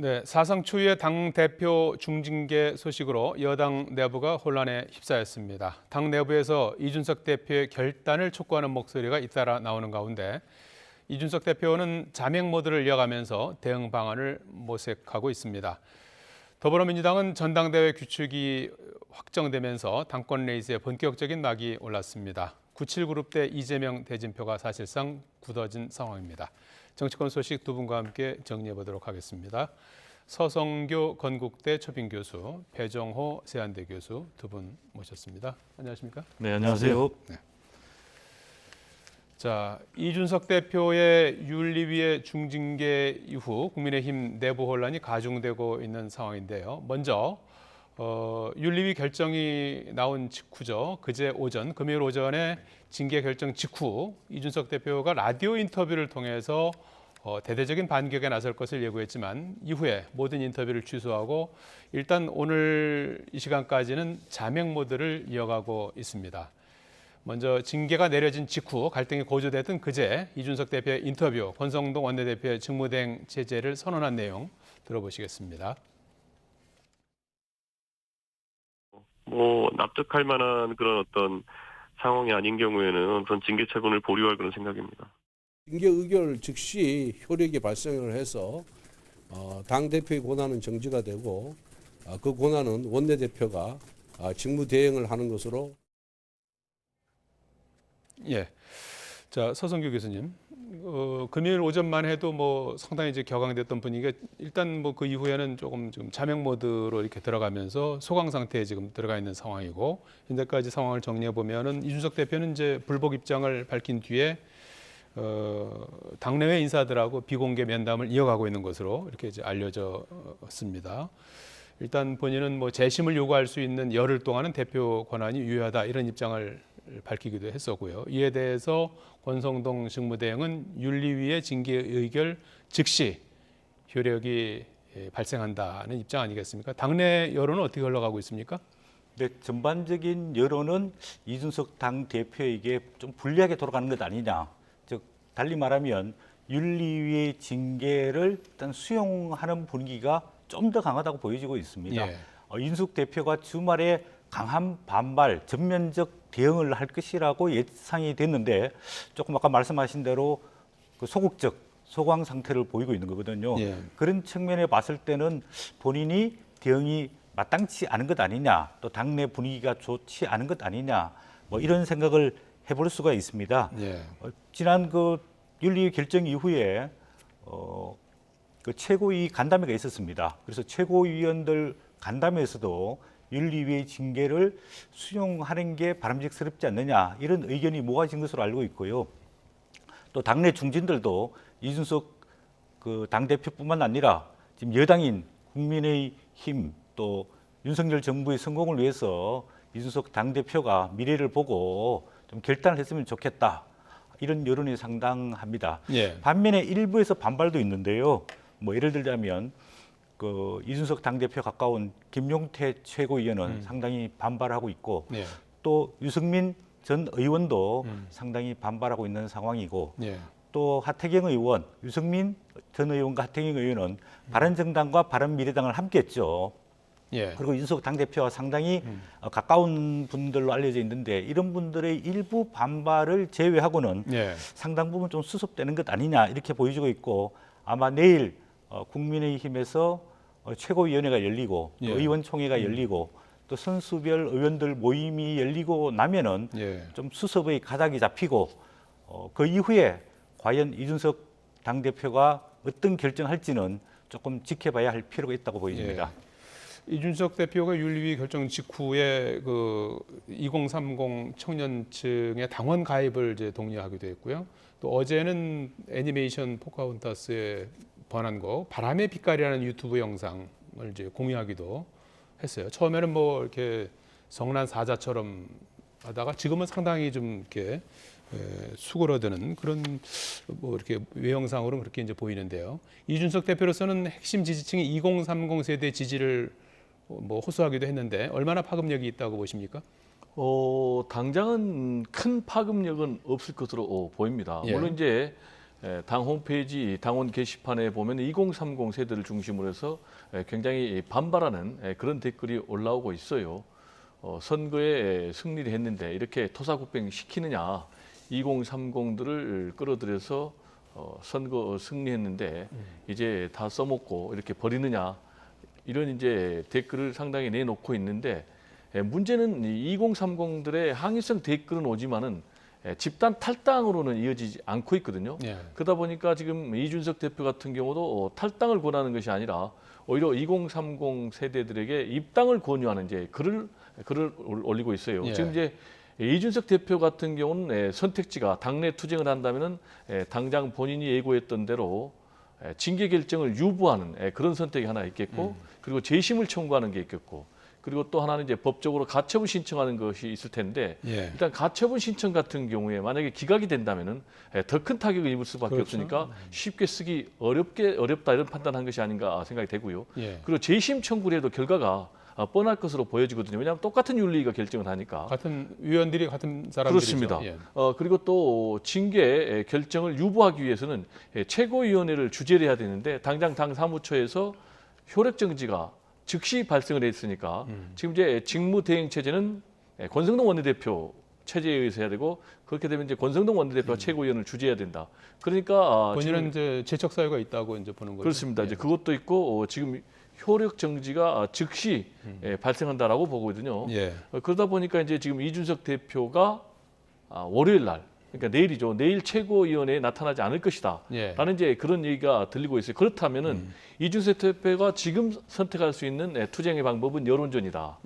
네, 사상 초유의 당대표 중징계 소식으로 여당 내부가 혼란에 휩싸였습니다. 당 내부에서 이준석 대표의 결단을 촉구하는 목소리가 잇따라 나오는 가운데 이준석 대표는 자명 모드를 이어가면서 대응 방안을 모색하고 있습니다. 더불어민주당은 전당대회 규칙이 확정되면서 당권 레이스에 본격적인 막이 올랐습니다. 97그룹 대 이재명 대진표가 사실상 굳어진 상황입니다. 정치권 소식 두 분과 함께 정리해 보도록 하겠습니다. 서성교 건국대 초빙 교수, 배정호 세안대 교수 두 분 모셨습니다. 안녕하십니까? 네, 안녕하세요. 네. 자, 이준석 대표의 윤리위의 중징계 이후 국민의힘 내부 혼란이 가중되고 있는 상황인데요. 먼저 윤리위 결정이 나온 직후죠. 그제 오전, 금요일 오전에 징계 결정 직후 이준석 대표가 라디오 인터뷰를 통해서 대대적인 반격에 나설 것을 예고했지만 이후에 모든 인터뷰를 취소하고 일단 오늘 이 시간까지는 자명 모드를 이어가고 있습니다. 먼저 징계가 내려진 직후 갈등이 고조됐던 그제 이준석 대표의 인터뷰, 권성동 원내대표의 직무대행 체제를 선언한 내용 들어보시겠습니다. 납득할 만한 그런 어떤 상황이 아닌 경우에는 우선 징계 처분을 보류할 그런 생각입니다. 징계 의결 즉시 효력이 발생을 해서 당대표의 권한은 정지가 되고 그 권한은 원내대표가 직무 대행을 하는 것으로. 예. 자, 서성규 교수님. 금요일 오전만 해도 상당히 이제 격앙됐던 분위기가 일단 그 이후에는 조금 지금 자명 모드로 이렇게 들어가면서 소강 상태에 지금 들어가 있는 상황이고 현재까지 상황을 정리해 보면은 이준석 대표는 이제 불복 입장을 밝힌 뒤에 당내외 인사들하고 비공개 면담을 이어가고 있는 것으로 이렇게 이제 알려졌습니다. 일단 본인은 재심을 요구할 수 있는 열흘 동안은 대표 권한이 유효하다 이런 입장을 밝히기도 했었고요. 이에 대해서 권성동 직무대행은 윤리위의 징계 의결 즉시 효력이 발생한다는 입장 아니겠습니까? 당내 여론은 어떻게 흘러가고 있습니까? 네, 전반적인 여론은 이준석 당 대표에게 좀 불리하게 돌아가는 것 아니냐. 즉 달리 말하면 윤리위의 징계를 일단 수용하는 분위기가 좀 더 강하다고 보여지고 있습니다. 예. 이준석 대표가 주말에 강한 반발, 전면적 대응을 할 것이라고 예상이 됐는데 조금 아까 말씀하신 대로 그 소극적, 소강 상태를 보이고 있는 거거든요. 예. 그런 측면에 봤을 때는 본인이 대응이 마땅치 않은 것 아니냐, 또 당내 분위기가 좋지 않은 것 아니냐, 이런 생각을 해볼 수가 있습니다. 예. 지난 그 윤리 결정 이후에 그 최고위 간담회가 있었습니다. 그래서 최고위원들 간담회에서도 윤리위의 징계를 수용하는 게 바람직스럽지 않느냐 이런 의견이 모아진 것으로 알고 있고요. 또 당내 중진들도 이준석 그 당대표뿐만 아니라 지금 여당인 국민의힘 또 윤석열 정부의 성공을 위해서 이준석 당대표가 미래를 보고 좀 결단을 했으면 좋겠다. 이런 여론이 상당합니다. 예. 반면에 일부에서 반발도 있는데요. 예를 들자면 그 이준석 당대표 가까운 김용태 최고위원은 상당히 반발하고 있고 예. 또 유승민 전 의원도 상당히 반발하고 있는 상황이고 예. 또 하태경 의원, 유승민 전 의원과 하태경 의원은 바른정당과 바른미래당을 함께했죠. 예. 그리고 이준석 당대표와 상당히 가까운 분들로 알려져 있는데 이런 분들의 일부 반발을 제외하고는 예. 상당 부분 좀 수습되는 것 아니냐 이렇게 보여지고 있고 아마 내일 국민의힘에서 최고위원회가 열리고 예. 의원총회가 열리고 또 선수별 의원들 모임이 열리고 나면은 예. 좀 수습의 가닥이 잡히고 그 이후에 과연 이준석 당대표가 어떤 결정할지는 조금 지켜봐야 할 필요가 있다고 보입니다. 예. 이준석 대표가 윤리위 결정 직후에 그 2030 청년층의 당원 가입을 이제 독려하기도 했고요. 또 어제는 애니메이션 포카혼타스의 번안곡 바람의 빛깔이라는 유튜브 영상을 이제 공유하기도 했어요. 처음에는 이렇게 성난 사자처럼 하다가 지금은 상당히 좀 이렇게 수그러드는 그런 이렇게 외형상으로는 그렇게 이제 보이는데요. 이준석 대표로서는 핵심 지지층이 2030 세대 지지를 호소하기도 했는데 얼마나 파급력이 있다고 보십니까? 당장은 큰 파급력은 없을 것으로 보입니다. 예. 물론 이제 당 홈페이지 당원 게시판에 보면 2030 세대를 중심으로 해서 굉장히 반발하는 그런 댓글이 올라오고 있어요. 선거에 승리를 했는데 이렇게 토사구팽 시키느냐, 2030들을 끌어들여서 선거 승리했는데 이제 다 써먹고 이렇게 버리느냐, 이런 이제 댓글을 상당히 내놓고 있는데, 문제는 2030들의 항의성 댓글은 오지만은 집단 탈당으로는 이어지지 않고 있거든요. 예. 그러다 보니까 지금 이준석 대표 같은 경우도 탈당을 권하는 것이 아니라 오히려 2030 세대들에게 입당을 권유하는 이제 글을 올리고 있어요. 예. 지금 이제 이준석 대표 같은 경우는 선택지가 당내 투쟁을 한다면은 당장 본인이 예고했던 대로 징계 결정을 유보하는 그런 선택이 하나 있겠고, 그리고 재심을 청구하는 게 있겠고, 그리고 또 하나는 이제 법적으로 가처분 신청하는 것이 있을 텐데, 예. 일단 가처분 신청 같은 경우에 만약에 기각이 된다면은 더 큰 타격을 입을 수밖에 그렇죠. 없으니까 쉽게 쓰기 어렵다 이런 판단한 것이 아닌가 생각이 되고요. 예. 그리고 재심 청구를 해도 결과가 뻔할 것으로 보여지거든요. 왜냐하면 똑같은 윤리위가 결정을 하니까. 같은 위원들이 같은 사람들이죠. 그렇습니다. 예. 그리고 또 징계 결정을 유보하기 위해서는 최고위원회를 주재를 해야 되는데, 당장 당 사무처에서 효력 정지가 즉시 발생을 했으니까 지금 이제 직무대행 체제는 권성동 원내대표 체제에 의해서 해야 되고, 그렇게 되면 이제 권성동 원내대표가 최고위원을 주재해야 된다. 그러니까 본인은 이제 재척 사유가 있다고 이제 보는 거죠. 그렇습니다. 예. 이제 그것도 있고 지금 효력 정지가 즉시 발생한다라고 보거든요. 예. 그러다 보니까 이제 지금 이준석 대표가 월요일 날, 그러니까 내일이죠. 내일 최고위원회에 나타나지 않을 것이다. 예. 라는 이제 그런 얘기가 들리고 있어요. 그렇다면은 이준석 대표가 지금 선택할 수 있는 투쟁의 방법은 여론전이다.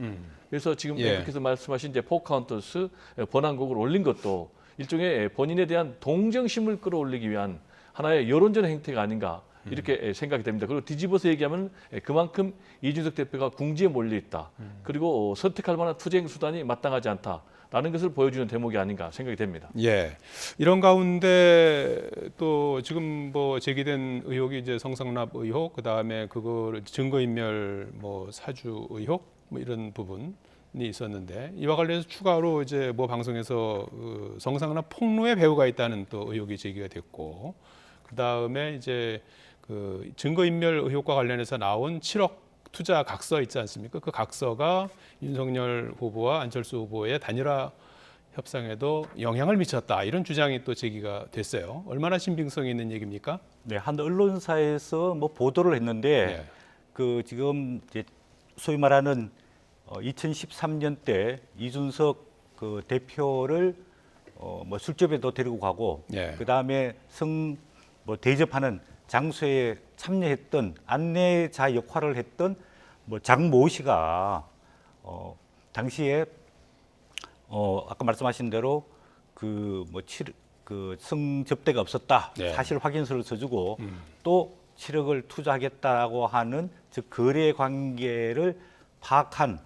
그래서 지금 예. 앵커께서 말씀하신 이제 포카운터스 번안곡을 올린 것도 일종의 본인에 대한 동정심을 끌어올리기 위한 하나의 여론전 행태가 아닌가, 이렇게 생각이 됩니다. 그리고 뒤집어서 얘기하면 그만큼 이준석 대표가 궁지에 몰려 있다. 그리고 선택할 만한 투쟁 수단이 마땅하지 않다라는 것을 보여주는 대목이 아닌가 생각이 됩니다. 예. 이런 가운데 또 지금 뭐 제기된 의혹이 이제 성상납 의혹, 그다음에 그거를 증거인멸 뭐 사주 의혹 뭐 이런 부분이 있었는데, 이와 관련해서 추가로 이제 뭐 방송에서 성상납 폭로의 배우가 있다는 또 의혹이 제기가 됐고, 그다음에 이제 그 증거인멸 의혹과 관련해서 나온 7억 투자 각서 있지 않습니까? 그 각서가 윤석열 후보와 안철수 후보의 단일화 협상에도 영향을 미쳤다, 이런 주장이 또 제기가 됐어요. 얼마나 신빙성이 있는 얘기입니까? 네, 한 언론사에서 뭐 보도를 했는데 예. 그 지금 이제 소위 말하는 2013년 때 이준석 그 대표를 뭐 술집에도 데리고 가고, 예. 그 다음에 뭐 대접하는 장소에 참여했던 안내자 역할을 했던 뭐 장모 씨가 당시에 아까 말씀하신 대로 그 성접대가 없었다, 네. 사실 확인서를 써주고 또 7억을 투자하겠다고 하는 즉 거래 관계를 파악한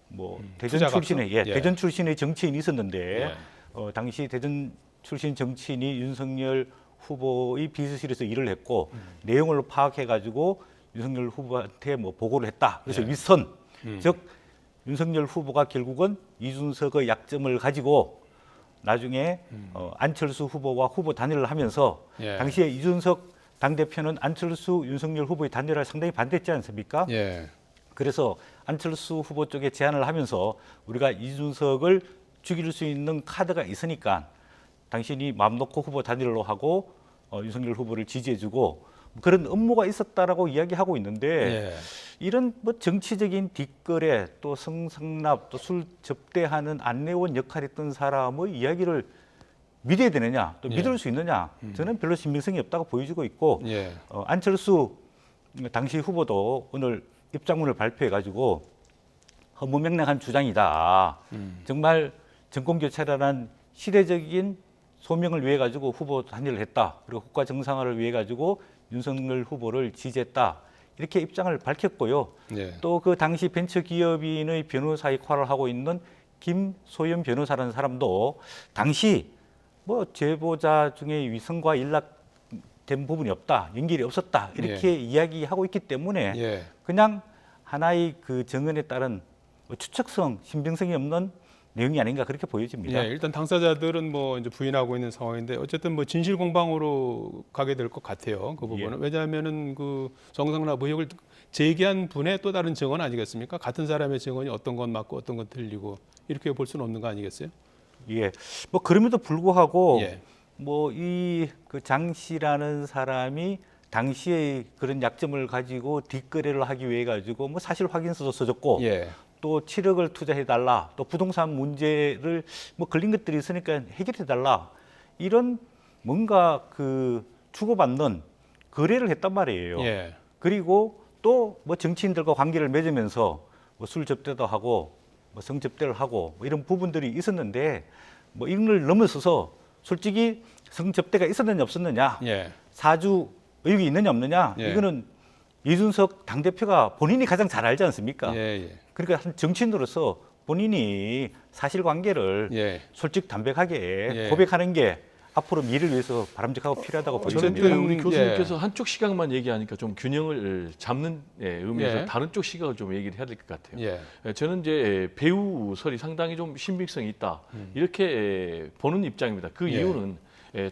뭐 대전 투자 출신의 각서? 예. 대전 출신의 정치인이 있었는데 예. 당시 대전 출신 정치인이 윤석열 후보의 비서실에서 일을 했고 내용을 파악해 가지고 윤석열 후보한테 뭐 보고를 했다. 그래서 예. 윗선 즉 윤석열 후보가 결국은 이준석의 약점을 가지고 나중에 안철수 후보와 후보 단일을 하면서 예. 당시에 이준석 당대표는 안철수 윤석열 후보의 단일화를 상당히 반대했지 않습니까? 예. 그래서 안철수 후보 쪽에 제안을 하면서 우리가 이준석을 죽일 수 있는 카드가 있으니까 당신이 마음 놓고 후보 단일로 하고 윤석열 후보를 지지해주고 그런 업무가 있었다라고 이야기하고 있는데 예. 이런 뭐 정치적인 뒷거래 또 성상납 또 술 접대하는 안내원 역할했던 사람의 이야기를 믿어야 되느냐 또 예. 믿을 수 있느냐 저는 별로 신빙성이 없다고 보여지고 있고 예. 안철수 당시 후보도 오늘 입장문을 발표해 가지고 허무맹랑한 주장이다. 정말 정권교체라는 시대적인 소명을 위해 가지고 후보 단일을 했다. 그리고 국가 정상화를 위해 가지고 윤석열 후보를 지지했다. 이렇게 입장을 밝혔고요. 예. 또 그 당시 벤처기업인의 변호사 역할을 하고 있는 김소연 변호사라는 사람도 당시 뭐 제보자 중에 위선과 일락된 부분이 없다, 연결이 없었다 이렇게 이야기하고 있기 때문에 예. 그냥 하나의 그 정언에 따른 추측성, 신빙성이 없는 내용이 아닌가 그렇게 보여집니다. 예, 일단 당사자들은 뭐 이제 부인하고 있는 상황인데 어쨌든 뭐 진실 공방으로 가게 될 것 같아요. 그 부분은 왜냐하면은 그 정상납 의혹을 제기한 분의 또 다른 증언 아니겠습니까? 같은 사람의 증언이 어떤 건 맞고 어떤 건 틀리고 이렇게 볼 수는 없는 거 아니겠어요? 예, 뭐 그럼에도 불구하고 예. 뭐 이 그 장 씨라는 사람이 당시에 그런 약점을 가지고 뒷거래를 하기 위해 가지고 뭐 사실 확인서도 써줬고 예. 또 7억을 투자해 달라 또 부동산 문제를 뭐 걸린 것들이 있으니까 해결해 달라 이런 뭔가 그 주고받는 거래를 했단 말이에요. 예. 그리고 또 뭐 정치인들과 관계를 맺으면서 뭐 술 접대도 하고 뭐 성 접대를 하고 뭐 이런 부분들이 있었는데 뭐 이런 걸 넘어서서 솔직히 성 접대가 있었느냐 없었느냐 예. 사주 의혹이 있느냐 없느냐 예. 이거는 이준석 당대표가 본인이 가장 잘 알지 않습니까? 예. 예. 그러니까 한 정치인으로서 본인이 사실관계를 예. 솔직 담백하게 예. 고백하는 게 앞으로 미래를 위해서 바람직하고 필요하다고 어쨌든 보입니다. 저는 우리 예. 교수님께서 한쪽 시각만 얘기하니까 좀 균형을 잡는 의미에서 예. 다른 쪽 시각을 좀 얘기를 해야 될 것 같아요. 예. 저는 이제 배우설이 상당히 좀 신빙성이 있다 이렇게 보는 입장입니다. 그 예. 이유는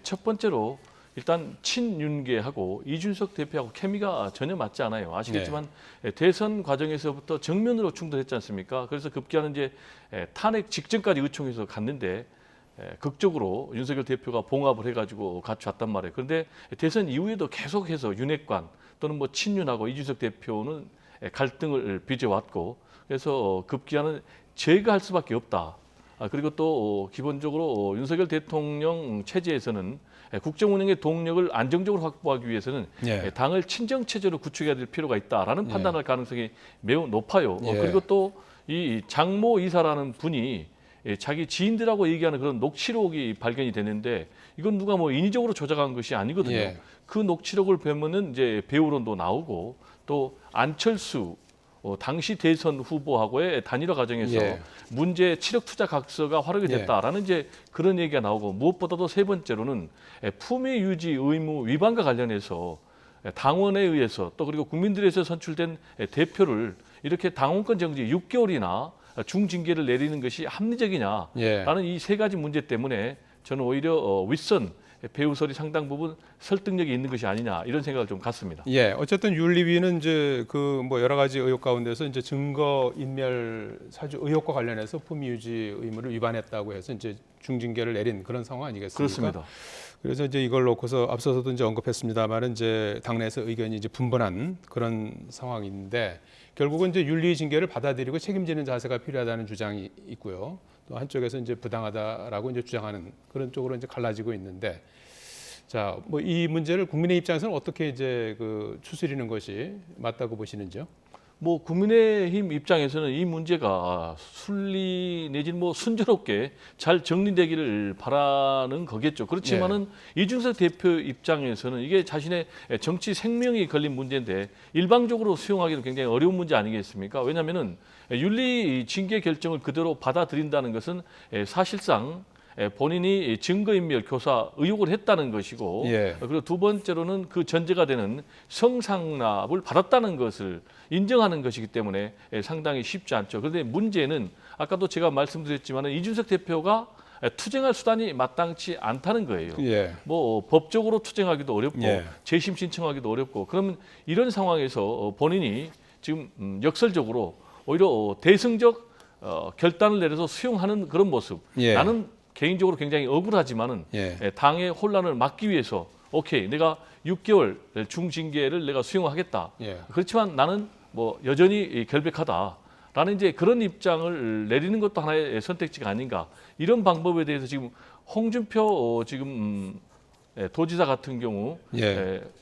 첫 번째로 일단 친윤계하고 이준석 대표하고 케미가 전혀 맞지 않아요. 아시겠지만 대선 과정에서부터 정면으로 충돌했지 않습니까? 그래서 급기야는 이제 탄핵 직전까지 의총에서 갔는데 극적으로 윤석열 대표가 봉합을 해가지고 같이 왔단 말이에요. 그런데 대선 이후에도 계속해서 윤핵관 또는 뭐 친윤하고 이준석 대표는 갈등을 빚어왔고 그래서 급기야는 제거할 수밖에 없다. 그리고 또 기본적으로 윤석열 대통령 체제에서는 국정 운영의 동력을 안정적으로 확보하기 위해서는 예. 당을 친정 체제로 구축해야 될 필요가 있다라는 판단할 가능성이 매우 높아요. 예. 그리고 또 이 장모 이사라는 분이 자기 지인들하고 얘기하는 그런 녹취록이 발견이 됐는데 이건 누가 뭐 인위적으로 조작한 것이 아니거든요. 예. 그 녹취록을 보면은 이제 배우론도 나오고 또 안철수 당시 대선 후보하고의 단일화 과정에서 예. 문제 7억 투자 각서가 활용이 됐다라는 이제 그런 얘기가 나오고 무엇보다도 세 번째로는 품위 유지 의무 위반과 관련해서 당원에 의해서 또 그리고 국민들에서 선출된 대표를 이렇게 당원권 정지 6개월이나 중징계를 내리는 것이 합리적이냐라는 예. 이 세 가지 문제 때문에 저는 오히려 윗선 배우설이 상당 부분 설득력이 있는 것이 아니냐 이런 생각을 좀 갖습니다. 예, 어쨌든 윤리위는 이제 그 뭐 여러 가지 의혹 가운데서 이제 증거 인멸 사주 의혹과 관련해서 품위 유지 의무를 위반했다고 해서 이제 중징계를 내린 그런 상황 아니겠습니까? 그렇습니다. 그래서 이제 이걸 놓고서 앞서서도 이제 언급했습니다만은 이제 당내에서 의견이 이제 분분한 그런 상황인데 결국은 이제 윤리 징계를 받아들이고 책임지는 자세가 필요하다는 주장이 있고요. 또 한쪽에서 이제 부당하다라고 이제 주장하는 그런 쪽으로 이제 갈라지고 있는데 자, 뭐 이 문제를 국민의 입장에서는 어떻게 이제 그 추스리는 것이 맞다고 보시는지요? 뭐 국민의힘 입장에서는 이 문제가 순리 내지는 뭐 순조롭게 잘 정리되기를 바라는 거겠죠. 그렇지만은 이준석 대표 입장에서는 이게 자신의 정치 생명이 걸린 문제인데 일방적으로 수용하기는 굉장히 어려운 문제 아니겠습니까? 왜냐하면은 윤리 징계 결정을 그대로 받아들인다는 것은 사실상 본인이 증거인멸 교사 의혹을 했다는 것이고 그리고 두 번째로는 그 전제가 되는 성상납을 받았다는 것을 인정하는 것이기 때문에 상당히 쉽지 않죠. 그런데 문제는 아까도 제가 말씀드렸지만 이준석 대표가 투쟁할 수단이 마땅치 않다는 거예요. 뭐 법적으로 투쟁하기도 어렵고 재심 신청하기도 어렵고 그러면 이런 상황에서 본인이 지금 역설적으로 오히려 대승적 결단을 내려서 수용하는 그런 모습 나는 개인적으로 굉장히 억울하지만은 당의 혼란을 막기 위해서 오케이 내가 6개월 중징계를 내가 수용하겠다. 그렇지만 나는 뭐 여전히 결백하다라는 이제 그런 입장을 내리는 것도 하나의 선택지가 아닌가 이런 방법에 대해서 지금 홍준표 지금 도지사 같은 경우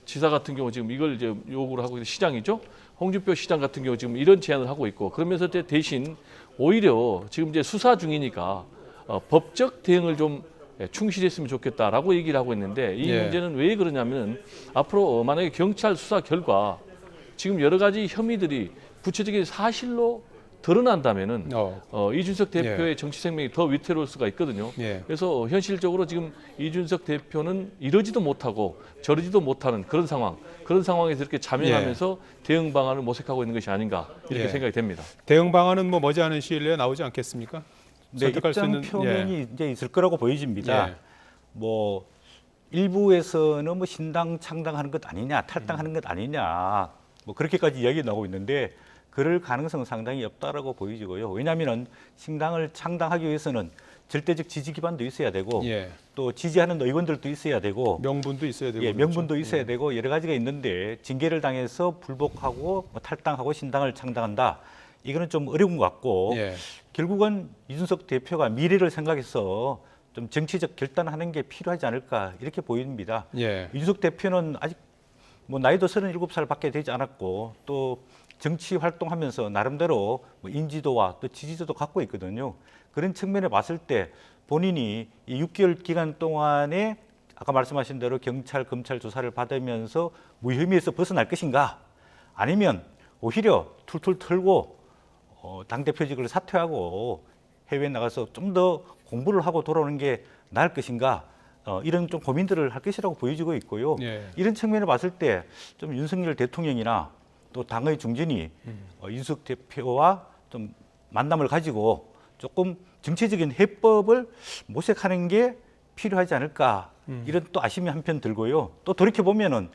지사 같은 경우 지금 이걸 이제 요구를 하고 있는 시장이죠. 홍준표 시장 같은 경우 지금 이런 제안을 하고 있고 그러면서 대신 오히려 지금 이제 수사 중이니까 법적 대응을 좀 충실했으면 좋겠다라고 얘기를 하고 있는데 이 문제는 왜 그러냐면 앞으로 만약에 경찰 수사 결과 지금 여러 가지 혐의들이 구체적인 사실로 드러난다면은 이준석 대표의 정치 생명이 더 위태로울 수가 있거든요. 그래서 현실적으로 지금 이준석 대표는 이러지도 못하고 저러지도 못하는 그런 상황에서 이렇게 자명하면서 대응 방안을 모색하고 있는 것이 아닌가 이렇게 생각이 됩니다. 대응 방안은 뭐 머지않은 시일 내에 나오지 않겠습니까? 네, 선택할 수 입장 있는 표명이 이제 있을 거라고 보여집니다. 예. 뭐 일부에서는 뭐 신당 창당하는 것 아니냐, 탈당하는 것 아니냐, 뭐 그렇게까지 이야기 나오고 있는데 그럴 가능성은 상당히 없다라고 보이지고요. 왜냐하면은 신당을 창당하기 위해서는 절대적 지지 기반도 있어야 되고 예. 또 지지하는 의원들도 있어야 되고 명분도 있어야 되고 예, 그렇죠. 명분도 있어야 되고 여러 가지가 있는데 징계를 당해서 불복하고 뭐 탈당하고 신당을 창당한다. 이거는 좀 어려운 것 같고 예. 결국은 이준석 대표가 미래를 생각해서 좀 정치적 결단하는 게 필요하지 않을까 이렇게 보입니다. 예. 이준석 대표는 아직 뭐 나이도 37살밖에 되지 않았고 또 정치 활동하면서 나름대로 뭐 인지도와 또 지지도도 갖고 있거든요. 그런 측면에 봤을 때 본인이 이 6개월 기간 동안에 아까 말씀하신 대로 경찰, 검찰 조사를 받으면서 무혐의에서 벗어날 것인가 아니면 오히려 툴툴 털고 당대표직을 사퇴하고 해외에 나가서 좀 더 공부를 하고 돌아오는 게 나을 것인가 이런 좀 고민들을 할 것이라고 보여지고 있고요. 예. 이런 측면을 봤을 때 좀 윤석열 대통령이나 또 당의 중진이 이준석 대표와 좀 만남을 가지고 조금 정치적인 해법을 모색하는 게 필요하지 않을까 이런 또 아쉬움이 한편 들고요. 또 돌이켜 보면은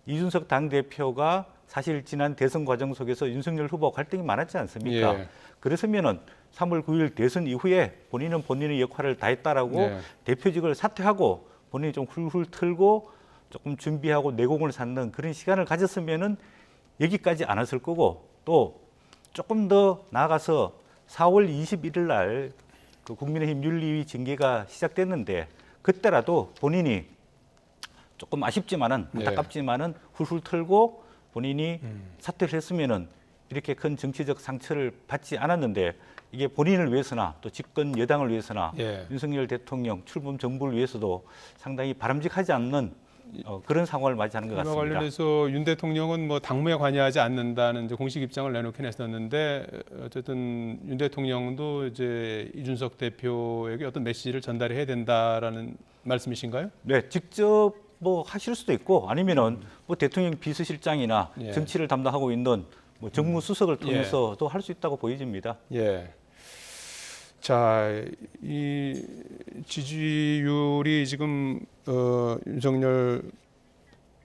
이준석 당 대표가 사실 지난 대선 과정 속에서 윤석열 후보와 갈등이 많았지 않습니까? 예. 그랬으면은 3월 9일 대선 이후에 본인은 본인의 역할을 다했다라고 네. 대표직을 사퇴하고 본인이 좀 훌훌 털고 조금 준비하고 내공을 쌓는 그런 시간을 가졌으면은 여기까지 안 왔을 거고 또 조금 더 나아가서 4월 21일 날 그 국민의힘 윤리위 징계가 시작됐는데 그때라도 본인이 조금 아쉽지만은 네. 안타깝지만은 훌훌 털고 본인이 사퇴를 했으면은 이렇게 큰 정치적 상처를 받지 않았는데 이게 본인을 위해서나 또 집권 여당을 위해서나 예. 윤석열 대통령 출범 정부를 위해서도 상당히 바람직하지 않는 그런 상황을 맞이하는 것 이와 같습니다. 관련해서 윤 대통령은 뭐 당무에 관여하지 않는다는 이제 공식 입장을 내놓긴 했었는데 어쨌든 윤 대통령도 이제 이준석 대표에게 어떤 메시지를 전달해야 된다라는 말씀이신가요? 네, 직접 뭐 하실 수도 있고 아니면은 뭐 대통령 비서실장이나 예. 정치를 담당하고 있는 뭐 정무수석을 통해서도 할 수 있다고 보여집니다. 예. 자, 이 지지율이 지금 윤석열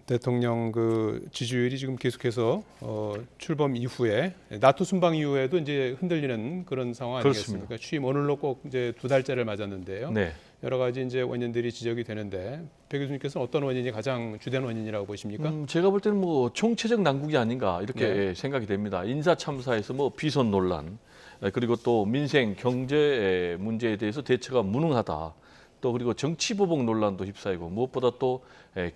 대통령 그 지지율이 지금 계속해서 출범 이후에 나토 순방 이후에도 이제 흔들리는 그런 상황 아니겠습니까? 그렇습니다. 취임 오늘로 꼭 이제 2달째를 맞았는데요. 네. 여러 가지 이제 원인들이 지적이 되는데 백 교수님께서는 어떤 원인이 가장 주된 원인이라고 보십니까? 제가 볼 때는 뭐 총체적 난국이 아닌가 이렇게 네. 생각이 됩니다. 인사 참사에서 뭐 비선 논란, 그리고 또 민생 경제 문제에 대해서 대처가 무능하다. 또 그리고 정치 보복 논란도 휩싸이고 무엇보다 또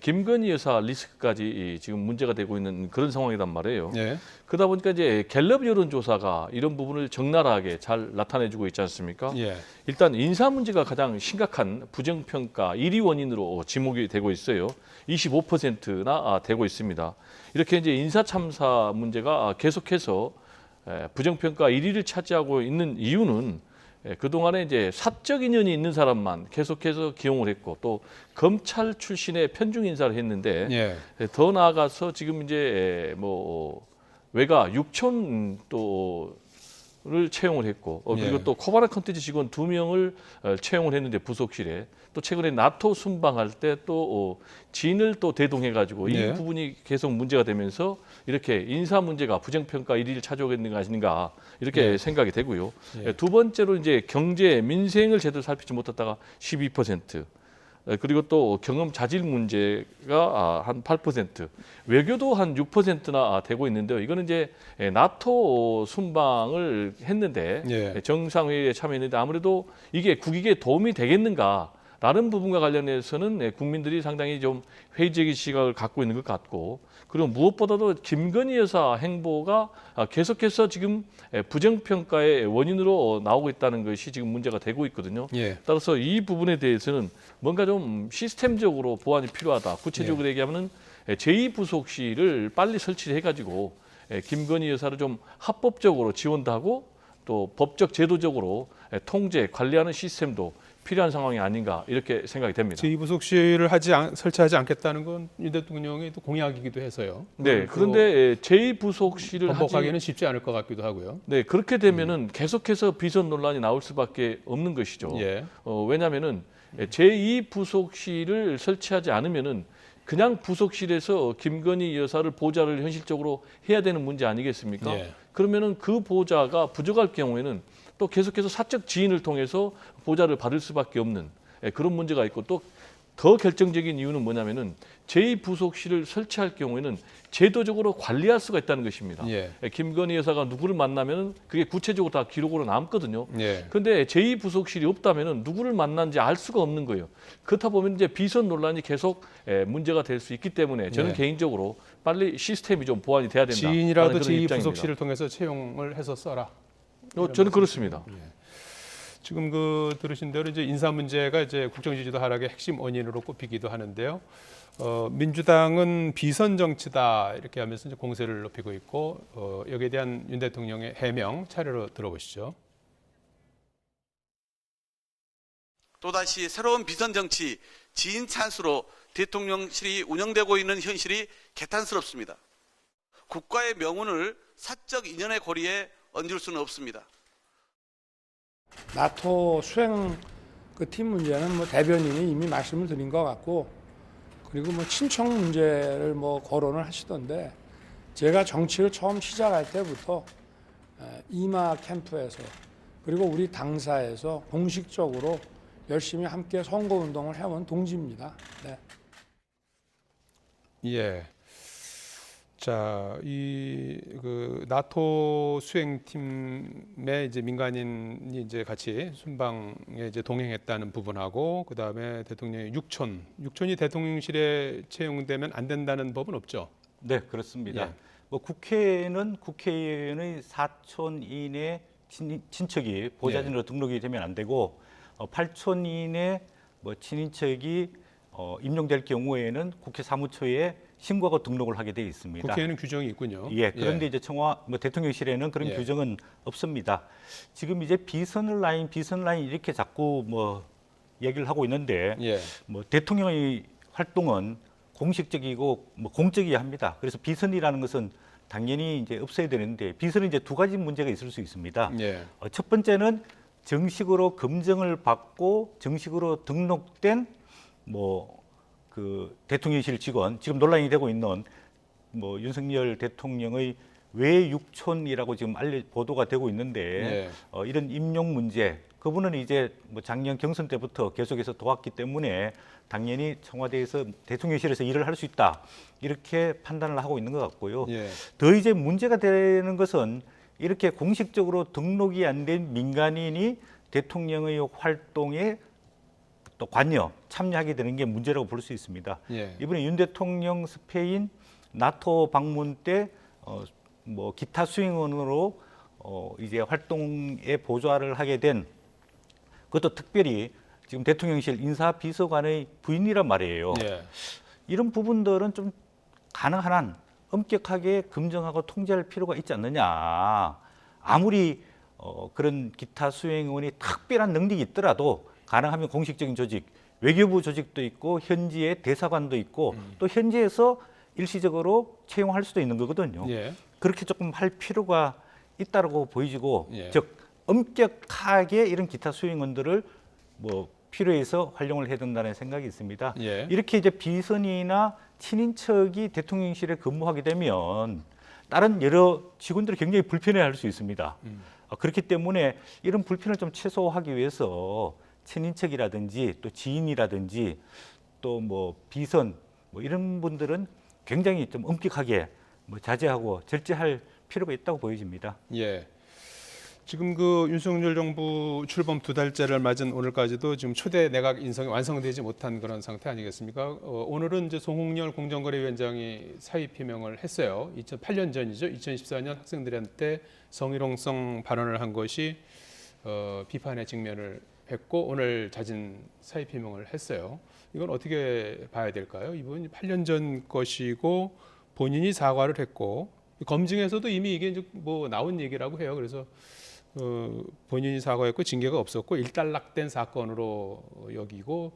김건희 여사 리스크까지 지금 문제가 되고 있는 그런 상황이란 말이에요. 예. 그러다 보니까 이제 갤럽 여론조사가 이런 부분을 적나라하게 잘 나타내주고 있지 않습니까? 예. 일단 인사 문제가 가장 심각한 부정평가 1위 원인으로 지목이 되고 있어요. 25%나 되고 있습니다. 이렇게 이제 인사 참사 문제가 계속해서 부정평가 1위를 차지하고 있는 이유는 그동안에 이제 사적 인연이 있는 사람만 계속해서 기용을 했고 또 검찰 출신의 편중 인사를 했는데 예. 더 나아가서 지금 이제 뭐 외가 6천 또를 채용을 했고 그리고 예. 또 코바나 컨텐츠 직원 2명을 채용을 했는데 부속실에 또 최근에 나토 순방할 때 또 진을 또 대동해 가지고 이 예. 부분이 계속 문제가 되면서 이렇게 인사 문제가 부정평가 1위를 차지하고 있는 거 아닌가 이렇게 생각이 되고요. 예. 두 번째로 이제 경제 민생을 제대로 살피지 못했다가 12%. 그리고 또 경험 자질 문제가 한 8%, 외교도 한 6%나 되고 있는데요. 이거는 이제 나토 순방을 했는데 예. 정상회의에 참여했는데 아무래도 이게 국익에 도움이 되겠는가라는 부분과 관련해서는 국민들이 상당히 좀 회의적인 시각을 갖고 있는 것 같고 그리고 무엇보다도 김건희 여사 행보가 계속해서 지금 부정평가의 원인으로 나오고 있다는 것이 지금 문제가 되고 있거든요. 예. 따라서 이 부분에 대해서는 뭔가 좀 시스템적으로 보완이 필요하다. 구체적으로 얘기하면은 제2부속실을 빨리 설치를 해가지고 김건희 여사를 좀 합법적으로 지원도 하고 또 법적 제도적으로 통제 관리하는 시스템도 필요한 상황이 아닌가 이렇게 생각이 됩니다. 제2부속실을 설치하지 않겠다는 건 윤 대통령의 또 공약이기도 해서요. 네, 그런데 제2부속실을 번복하기는 쉽지 않을 것 같기도 하고요. 네, 그렇게 되면은 계속해서 비선 논란이 나올 수밖에 없는 것이죠. 예. 왜냐하면은 제2부속실을 설치하지 않으면은 그냥 부속실에서 김건희 여사를 보좌를 현실적으로 해야 되는 문제 아니겠습니까? 예. 그러면은 그 보좌가 부족할 경우에는 또 계속해서 사적 지인을 통해서 보좌를 받을 수밖에 없는 그런 문제가 있고 또 더 결정적인 이유는 뭐냐면은 제2부속실을 설치할 경우에는 제도적으로 관리할 수가 있다는 것입니다. 예. 김건희 여사가 누구를 만나면 그게 구체적으로 다 기록으로 남거든요. 예. 그런데 제2부속실이 없다면은 누구를 만난지 알 수가 없는 거예요. 그렇다 보면 이제 비선 논란이 계속 문제가 될 수 있기 때문에 저는 예. 개인적으로 빨리 시스템이 좀 보완이 돼야 된다. 지인이라도 그런 입장입니다. 제2부속실을 통해서 채용을 해서 써라. 저는 그렇습니다. 지금 들으신 대로 이제 인사 문제가 이제 국정 지지도 하락의 핵심 원인으로 꼽히기도 하는데요. 민주당은 비선 정치다 이렇게 하면서 이제 공세를 높이고 있고 여기에 대한 윤 대통령의 해명 차례로 들어보시죠. 또다시 새로운 비선 정치, 지인 찬스로 대통령실이 운영되고 있는 현실이 개탄스럽습니다. 국가의 명운을 사적 인연의 고리에 얹을 수는 없습니다. 나토 수행 그 팀 문제는 뭐 대변인이 이미 말씀을 드린 것 같고, 그리고 뭐 친청 문제를 뭐 거론을 하시던데, 제가 정치를 처음 시작할 때부터 이마 캠프에서 그리고 우리 당사에서 공식적으로 열심히 함께 선거운동을 해온 동지입니다. 네. 예. 자, 나토 수행팀에 이제 민간인이 이제 같이 순방에 이제 동행했다는 부분하고 그 다음에 대통령의 육촌이 대통령실에 채용되면 안 된다는 법은 없죠. 네, 그렇습니다. 예. 뭐 국회는 국회의원의 사촌 이내 친척이 보좌진으로 등록이 되면 안 되고 8촌 이내 뭐 친인척이 임용될 경우에는 국회 사무처에 신고하고 등록을 하게 되어 있습니다. 국회에는 규정이 있군요. 예, 그런데 이제 대통령실에는 그런 예. 규정은 없습니다. 지금 이제 비선 라인 이렇게 자꾸 뭐 얘기를 하고 있는데 예. 뭐 대통령의 활동은 공식적이고 뭐 공적이어야 합니다. 그래서 비선이라는 것은 당연히 이제 없어야 되는데 비선은 이제 두 가지 문제가 있을 수 있습니다. 예. 첫 번째는 정식으로 검증을 받고 정식으로 등록된 대통령실 직원, 지금 논란이 되고 있는 윤석열 대통령의 외육촌이라고 지금 보도가 되고 있는데 이런 임용 문제, 그분은 이제 작년 경선 때부터 계속해서 도왔기 때문에 당연히 청와대에서 대통령실에서 일을 할 수 있다 이렇게 판단을 하고 있는 것 같고요. 예. 더 이제 문제가 되는 것은 이렇게 공식적으로 등록이 안 된 민간인이 대통령의 활동에 또 참여하게 되는 게 문제라고 볼 수 있습니다. 예. 이번에 윤 대통령 스페인 나토 방문 때 기타 수행원으로 이제 활동에 보좌를 하게 된, 그것도 특별히 지금 대통령실 인사비서관의 부인이란 말이에요. 예. 이런 부분들은 좀 가능한 한 엄격하게 검증하고 통제할 필요가 있지 않느냐. 아무리 그런 기타 수행원이 특별한 능력이 있더라도 가능하면 공식적인 조직, 외교부 조직도 있고 현지의 대사관도 있고 또 현지에서 일시적으로 채용할 수도 있는 거거든요. 예. 그렇게 조금 할 필요가 있다고 보이지고, 예. 즉 엄격하게 이런 기타 수행원들을 필요해서 활용을 해야 된다는 생각이 있습니다. 예. 이렇게 이제 비선이나 친인척이 대통령실에 근무하게 되면 다른 여러 직원들이 굉장히 불편해할 수 있습니다. 그렇기 때문에 이런 불편을 좀 최소화하기 위해서 친인척이라든지 또 지인이라든지 또 비선 이런 분들은 굉장히 좀 엄격하게 자제하고 절제할 필요가 있다고 보여집니다. 예. 지금 윤석열 정부 출범 2달째를 맞은 오늘까지도 지금 초대 내각 인선이 완성되지 못한 그런 상태 아니겠습니까? 오늘은 이제 송홍열 공정거래위원장이 사의 표명을 했어요. 2008년 전이죠. 2014년 학생들한테 성희롱성 발언을 한 것이 비판의 직면을 했고 오늘 자진 사의 표명을 했어요. 이건 어떻게 봐야 될까요? 이분 8년 전 것이고 본인이 사과를 했고 검증에서도 이미 이게 나온 얘기라고 해요. 그래서 본인이 사과했고 징계가 없었고 일단락된 사건으로 여기고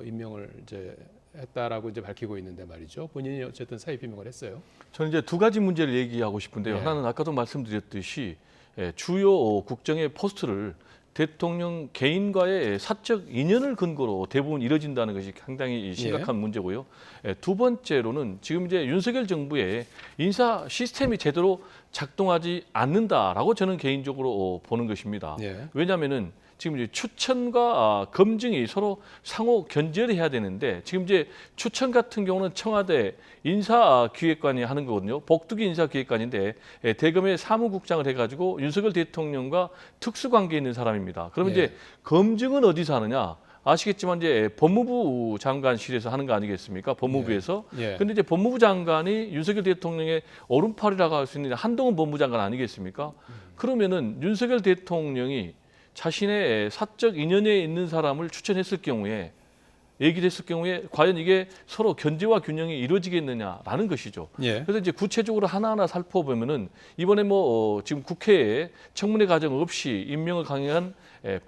임명을 이제 했다라고 이제 밝히고 있는데 말이죠. 본인이 어쨌든 사의 표명을 했어요. 저는 이제 두 가지 문제를 얘기하고 싶은데요. 예. 하나는 아까도 말씀드렸듯이 주요 국정의 포스트를 대통령 개인과의 사적 인연을 근거로 대부분 이뤄진다는 것이 상당히 심각한 문제고요. 두 번째로는 지금 이제 윤석열 정부의 인사 시스템이 제대로 작동하지 않는다라고 저는 개인적으로 보는 것입니다. 예. 왜냐하면은 지금 이제 추천과 검증이 서로 상호 견제를 해야 되는데 지금 이제 추천 같은 경우는 청와대 인사기획관이 하는 거거든요. 복두기 인사기획관인데 대검의 사무국장을 해가지고 윤석열 대통령과 특수관계 있는 사람입니다. 그러면 예. 이제 검증은 어디서 하느냐? 아시겠지만 이제 법무부 장관실에서 하는 거 아니겠습니까? 법무부에서. 예. 근데 이제 법무부 장관이 윤석열 대통령의 오른팔이라고 할 수 있는 한동훈 법무장관 아니겠습니까? 그러면은 윤석열 대통령이 자신의 사적 인연에 있는 사람을 추천했을 경우에 얘기를 했을 경우에 과연 이게 서로 견제와 균형이 이루어지겠느냐라는 것이죠. 예. 그래서 이제 구체적으로 하나하나 살펴보면은 이번에 지금 국회에 청문회 과정 없이 임명을 강행한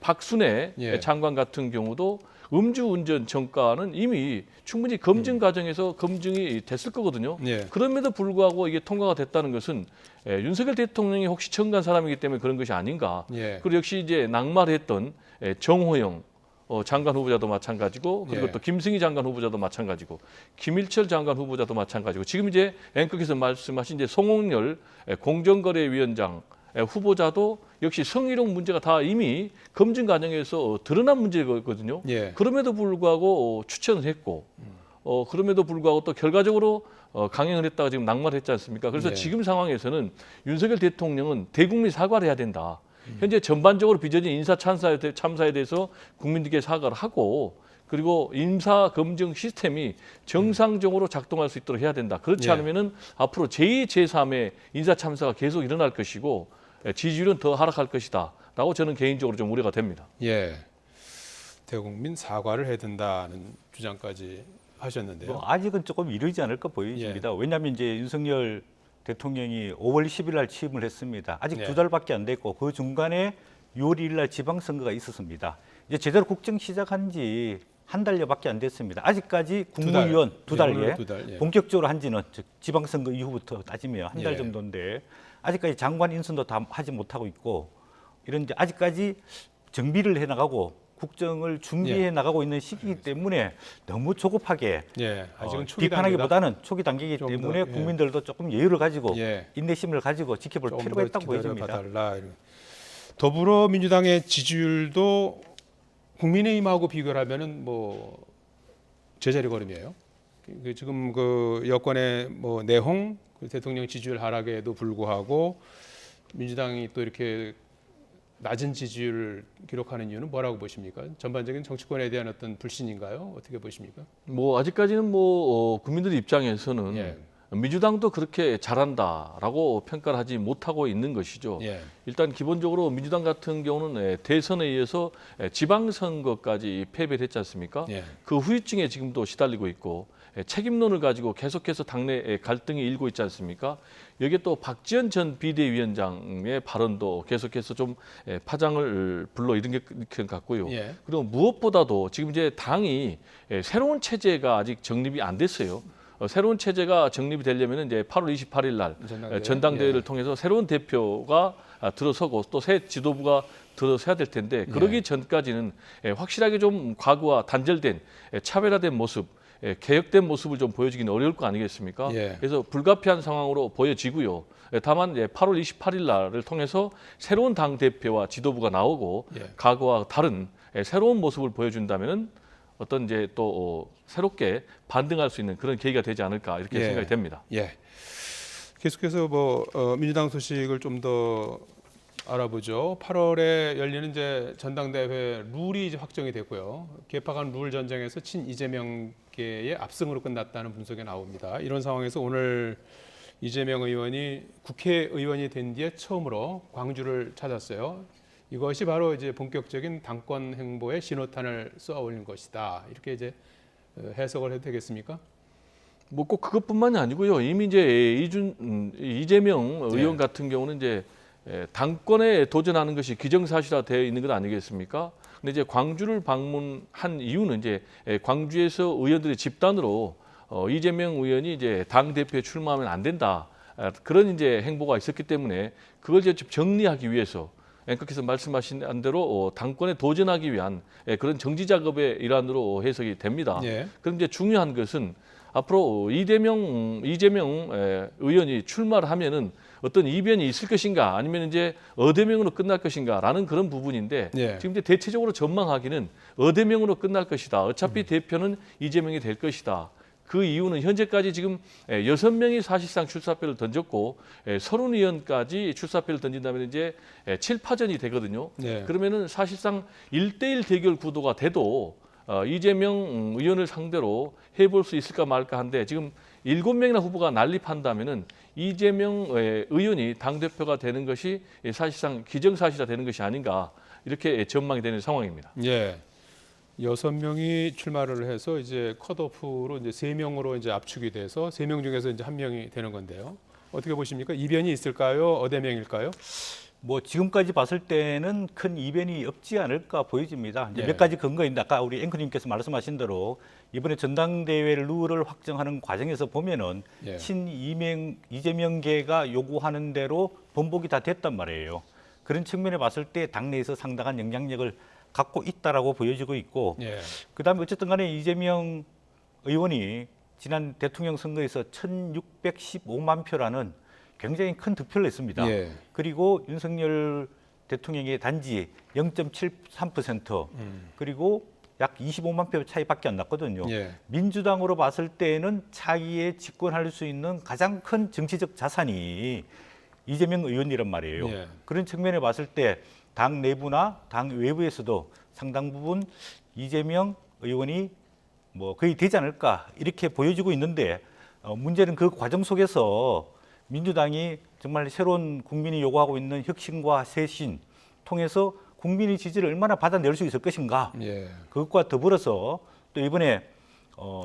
박순애 예. 장관 같은 경우도 음주운전 전과는 이미 충분히 검증 과정에서 검증이 됐을 거거든요. 예. 그럼에도 불구하고 이게 통과가 됐다는 것은 윤석열 대통령이 혹시 청구한 사람이기 때문에 그런 것이 아닌가. 예. 그리고 역시 이제 낙마했던 정호영 장관 후보자도 마찬가지고 그리고 예. 또 김승희 장관 후보자도 마찬가지고 김일철 장관 후보자도 마찬가지고 지금 이제 앵커께서 말씀하신 이제 송홍열 공정거래위원장 후보자도 역시 성희롱 문제가 다 이미 검증 과정에서 드러난 문제거든요. 예. 그럼에도 불구하고 추천을 했고 그럼에도 불구하고 또 결과적으로 강행을 했다가 지금 낙마를 했지 않습니까? 그래서 예. 지금 상황에서는 윤석열 대통령은 대국민 사과를 해야 된다. 현재 전반적으로 빚어진 인사 참사에 대해서 국민들께 사과를 하고 그리고 인사 검증 시스템이 정상적으로 작동할 수 있도록 해야 된다. 그렇지 예. 않으면은 앞으로 제2, 제3의 인사 참사가 계속 일어날 것이고 지지율은 더 하락할 것이다라고 저는 개인적으로 좀 우려가 됩니다. 예. 대국민 사과를 해야 된다는 주장까지 하셨는데요. 아직은 조금 이르지 않을까 보입니다. 왜냐하면 이제 윤석열 대통령이 5월 10일 날 취임을 했습니다. 아직 네. 2달밖에 안 됐고 그 중간에 6월 1일 날 지방선거가 있었습니다. 이제 제대로 국정 시작한 지 한 달여밖에 안 됐습니다. 아직까지 국무위원 두 달, 오늘 예. 두 달, 예. 본격적으로 한 지는 즉 지방선거 이후부터 따지면 한 달 예. 정도인데 아직까지 장관 인선도 다 하지 못하고 있고 이런 이제 아직까지 정비를 해나가고 국정을 준비해 예. 나가고 있는 시기이기 때문에 너무 조급하게 예. 아직은 초기 단계다. 비판하기보다는 초기 단계이기 좀 더, 때문에 예. 국민들도 조금 여유를 가지고 예. 인내심을 가지고 지켜볼 좀 필요가 더 있다고 기다려 보여집니다. 봐달라. 더불어민주당의 지지율도 국민의힘하고 비교를 하면은 뭐 제자리 걸음이에요. 지금 그 여권의 뭐 내홍, 그 대통령 지지율 하락에도 불구하고 민주당이 또 이렇게 낮은 지지율을 기록하는 이유는 뭐라고 보십니까? 전반적인 정치권에 대한 어떤 불신인가요? 어떻게 보십니까? 아직까지는 국민들 입장에서는 예. 민주당도 그렇게 잘한다라고 평가를 하지 못하고 있는 것이죠. 예. 일단 기본적으로 민주당 같은 경우는 대선에 의해서 지방선거까지 패배를 했지 않습니까? 예. 그 후유증에 지금도 시달리고 있고 책임론을 가지고 계속해서 당내 갈등이 일고 있지 않습니까? 여기에 또 박지원 전 비대위원장의 발언도 계속해서 좀 파장을 불러일으킨 것 같고요. 예. 그리고 무엇보다도 지금 이제 당이 새로운 체제가 아직 정립이 안 됐어요. 새로운 체제가 정립이 되려면 이제 8월 28일 날 전당대회를 통해서 새로운 대표가 들어서고 또 새 지도부가 들어서야 될 텐데 그러기 전까지는 확실하게 좀 과거와 단절된 차별화된 모습, 개혁된 모습을 좀 보여주기는 어려울 거 아니겠습니까? 예. 그래서 불가피한 상황으로 보여지고요. 다만 8월 28일 날을 통해서 새로운 당 대표와 지도부가 나오고 예. 과거와 다른 새로운 모습을 보여준다면은 어떤 이제 또 새롭게 반등할 수 있는 그런 계기가 되지 않을까 이렇게 예. 생각이 됩니다. 예. 계속해서 민주당 소식을 좀 더 알아보죠. 8월에 열리는 이제 전당대회 룰이 이제 확정이 됐고요. 개파간 룰 전쟁에서 친 이재명계의 압승으로 끝났다는 분석이 나옵니다. 이런 상황에서 오늘 이재명 의원이 국회의원이 된 뒤에 처음으로 광주를 찾았어요. 이것이 바로 이제 본격적인 당권 행보의 신호탄을 쏘아 올린 것이다. 이렇게 이제 해석을 해도 되겠습니까? 꼭 그것뿐만이 아니고요. 이미 이제 이재명 의원 네. 같은 경우는 이제 당권에 도전하는 것이 기정사실화되어 있는 것 아니겠습니까? 근데 이제 광주를 방문한 이유는 이제 광주에서 의원들이 집단으로 이재명 의원이 이제 당 대표에 출마하면 안 된다. 그런 이제 행보가 있었기 때문에 그걸 이제 좀 정리하기 위해서 앵커께서 말씀하신 대로 당권에 도전하기 위한 그런 정지 작업의 일환으로 해석이 됩니다. 예. 그럼 이제 중요한 것은 앞으로 이재명 의원이 출마를 하면은 어떤 이변이 있을 것인가 아니면 이제 어대명으로 끝날 것인가라는 그런 부분인데 예. 지금 이제 대체적으로 전망하기는 어대명으로 끝날 것이다. 어차피 대표는 이재명이 될 것이다. 그 이유는 현재까지 지금 6명이 사실상 출사표를 던졌고 30의원까지 출사표를 던진다면 이제 7파전이 되거든요. 예. 그러면은 사실상 1대1 대결 구도가 돼도 이재명 의원을 상대로 해볼 수 있을까 말까 한데 지금 7명이나 후보가 난립한다면은 이재명 의원이 당대표가 되는 것이 사실상 기정사실화 되는 것이 아닌가 이렇게 전망이 되는 상황입니다. 예. 6명이 출마를 해서 이제 컷오프로 이제 3명으로 이제 압축이 돼서 3명 중에서 이제 1명이 되는 건데요. 어떻게 보십니까? 이변이 있을까요? 어대명일까요? 뭐 지금까지 봤을 때는 큰 이변이 없지 않을까 보여집니다. 이제 예. 몇 가지 근거인데 아까 우리 앵커님께서 말씀하신 대로 이번에 전당대회 룰을 확정하는 과정에서 보면은 예. 이재명계가 요구하는 대로 번복이 다 됐단 말이에요. 그런 측면에 봤을 때 당내에서 상당한 영향력을 갖고 있다라고 보여지고 있고, 예. 그다음에 어쨌든 간에 이재명 의원이 지난 대통령 선거에서 1,615만 표라는 굉장히 큰 득표를 했습니다. 예. 그리고 윤석열 대통령의 단지 0.73% 그리고 약 25만 표 차이밖에 안 났거든요. 예. 민주당으로 봤을 때는 차기에 집권할 수 있는 가장 큰 정치적 자산이 이재명 의원이란 말이에요. 예. 그런 측면에 봤을 때 당 내부나 당 외부에서도 상당 부분 이재명 의원이 뭐 거의 되지 않을까 이렇게 보여지고 있는데 문제는 그 과정 속에서 민주당이 정말 새로운 국민이 요구하고 있는 혁신과 쇄신 통해서 국민의 지지를 얼마나 받아낼 수 있을 것인가. 예. 그것과 더불어서 또 이번에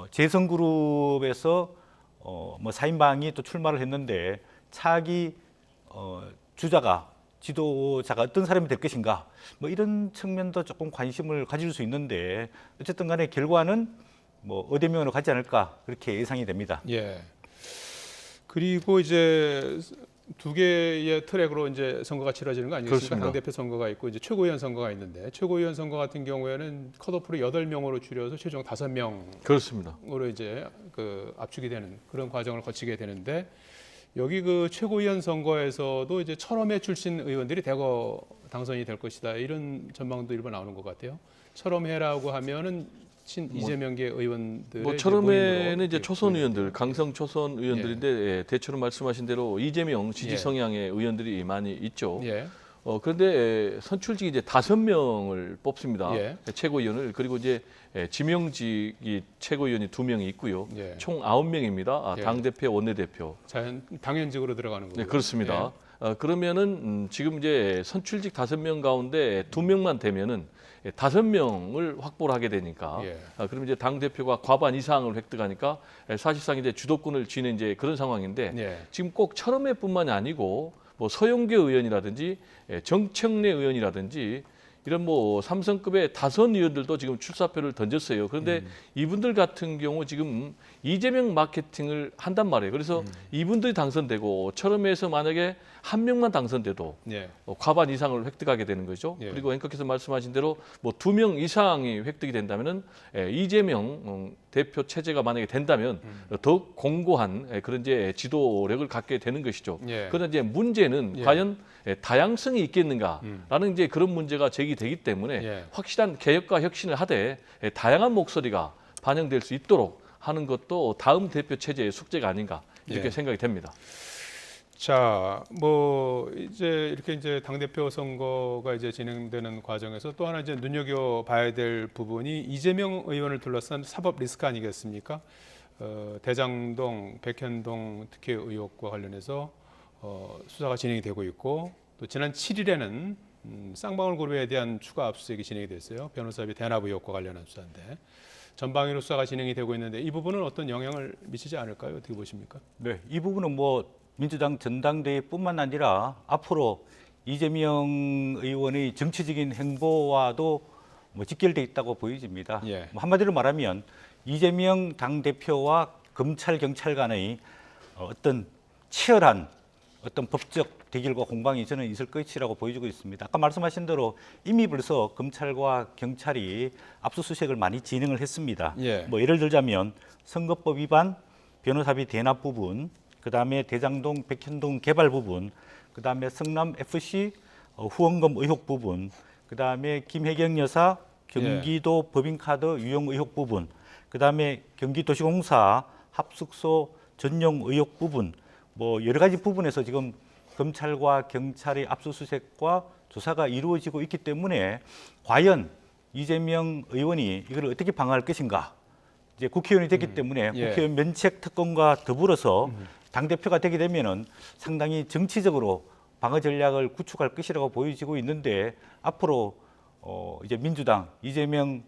재선그룹에서 뭐 4인방이 또 출마를 했는데 차기 지도자가 어떤 사람이 될 것인가. 뭐 이런 측면도 조금 관심을 가질 수 있는데 어쨌든 간에 결과는 뭐 어대명으로 가지 않을까 그렇게 예상이 됩니다. 예. 그리고 이제 두 개의 트랙으로 이제 선거가 치러지는 거 아니겠습니까? 그렇습니다. 당대표 선거가 있고 이제 최고위원 선거가 있는데 최고위원 선거 같은 경우에는 컷오프를 8명으로 줄여서 최종 5명으로 그렇습니다. 이제 그 압축이 되는 그런 과정을 거치게 되는데 여기 그 최고위원 선거에서도 이제 철험회 출신 의원들이 대거 당선이 될 것이다 이런 전망도 일부 나오는 것 같아요. 철험회라고 하면은 친 이재명계 의원들의 뭐 처음에는 이제 이제 초선 모임으로 의원들, 강성 초선 의원들인데 대체로 말씀하신 대로 이재명 지지 예. 성향의 의원들이 많이 있죠. 예. 그런데 선출직이 이제 5명을 뽑습니다. 예. 최고위원을. 그리고 이제 지명직이 최고위원이 2명이 있고요. 예. 총 9명입니다. 예. 당대표, 원내대표. 당연직으로 들어가는 거고요. 네, 그렇습니다. 그러면은 지금 이제 선출직 5명 가운데 2명만 되면은 5명을 확보를 하게 되니까 예. 그럼 이제 당 대표가 과반 이상을 획득하니까 사실상 이제 주도권을 쥐는 이제 그런 상황인데 예. 지금 꼭 철험회뿐만이 아니고 뭐 서영교 의원이라든지 정청래 의원이라든지 이런 뭐 삼성급의 다선 의원들도 지금 출사표를 던졌어요. 그런데 이분들 같은 경우 지금 이재명 마케팅을 한단 말이에요. 그래서 이분들이 당선되고 철험회에서 만약에 1명만 당선돼도 예. 과반 이상을 획득하게 되는 거죠. 예. 그리고 앵커께서 말씀하신 대로 뭐 2명 이상이 획득이 된다면은 이재명 대표 체제가 만약에 된다면 더욱 공고한 그런 이제 지도력을 갖게 되는 것이죠. 예. 그런데 이제 문제는 예. 과연 다양성이 있겠는가라는 이제 그런 문제가 제기되기 때문에 예. 확실한 개혁과 혁신을 하되 다양한 목소리가 반영될 수 있도록 하는 것도 다음 대표 체제의 숙제가 아닌가 이렇게 예. 생각이 됩니다. 자, 뭐 이제 이렇게 이제 당 대표 선거가 이제 진행되는 과정에서 또 하나 이제 눈여겨 봐야 될 부분이 이재명 의원을 둘러싼 사법 리스크 아니겠습니까? 대장동, 백현동 특혜 의혹과 관련해서 수사가 진행이 되고 있고 또 지난 7일에는 쌍방울 그룹에 대한 추가 압수수색이 진행이 됐어요. 변호사비 대납 의혹과 관련한 수사인데 전방위로 수사가 진행이 되고 있는데 이 부분은 어떤 영향을 미치지 않을까요? 어떻게 보십니까? 네, 이 부분은 뭐 민주당 전당대회뿐만 아니라 앞으로 이재명 의원의 정치적인 행보와도 뭐 직결돼 있다고 보여집니다. 예. 뭐 한마디로 말하면 이재명 당대표와 검찰 경찰 간의 어떤 치열한 어떤 법적 대결과 공방이 저는 있을 것이라고 보여지고 있습니다. 아까 말씀하신 대로 이미 벌써 검찰과 경찰이 압수수색을 많이 진행을 했습니다. 예. 뭐 예를 들자면 선거법 위반, 변호사비 대납 부분, 그다음에 대장동 백현동 개발 부분, 그다음에 성남 FC 후원금 의혹 부분, 그다음에 김혜경 여사 경기도 법인카드 유용 의혹 부분, 그다음에 경기도시공사 합숙소 전용 의혹 부분, 뭐 여러 가지 부분에서 지금 검찰과 경찰의 압수수색과 조사가 이루어지고 있기 때문에 과연 이재명 의원이 이걸 어떻게 방어할 것인가? 이제 국회의원이 됐기 때문에 예. 국회의원 면책 특권과 더불어서 당대표가 되게 되면은 상당히 정치적으로 방어 전략을 구축할 것이라고 보여지고 있는데 앞으로 이제 민주당 이재명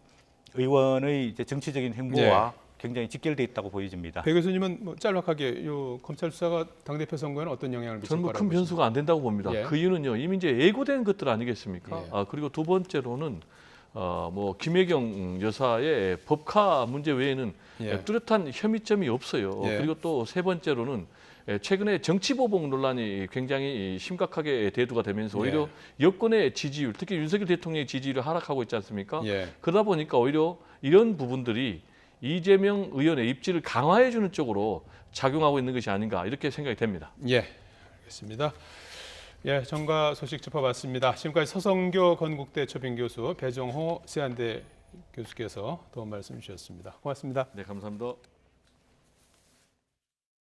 의원의 이제 정치적인 행보와 굉장히 직결돼 있다고 보여집니다. 배 교수님은 뭐 짤막하게 요 검찰 수사가 당대표 선거에는 어떤 영향을 미칠 저는 거라고 큰 변수가 보십니까? 안 된다고 봅니다. 예. 그 이유는요, 이미 이제 예고된 것들 아니겠습니까? 예. 그리고 두 번째로는 뭐 김혜경 여사의 법카 문제 외에는 예. 뚜렷한 혐의점이 없어요. 예. 그리고 또 세 번째로는 최근에 정치보복 논란이 굉장히 심각하게 대두가 되면서 오히려 여권의 지지율, 특히 윤석열 대통령의 지지율이 하락하고 있지 않습니까? 예. 그러다 보니까 오히려 이런 부분들이 이재명 의원의 입지를 강화해 주는 쪽으로 작용하고 있는 것이 아닌가 이렇게 생각이 됩니다. 예, 알겠습니다. 예, 정가 소식 짚어봤습니다. 지금까지 서성교 건국대 초빙 교수, 배정호 세안대 교수께서 도움 말씀 주셨습니다. 고맙습니다. 네, 감사합니다.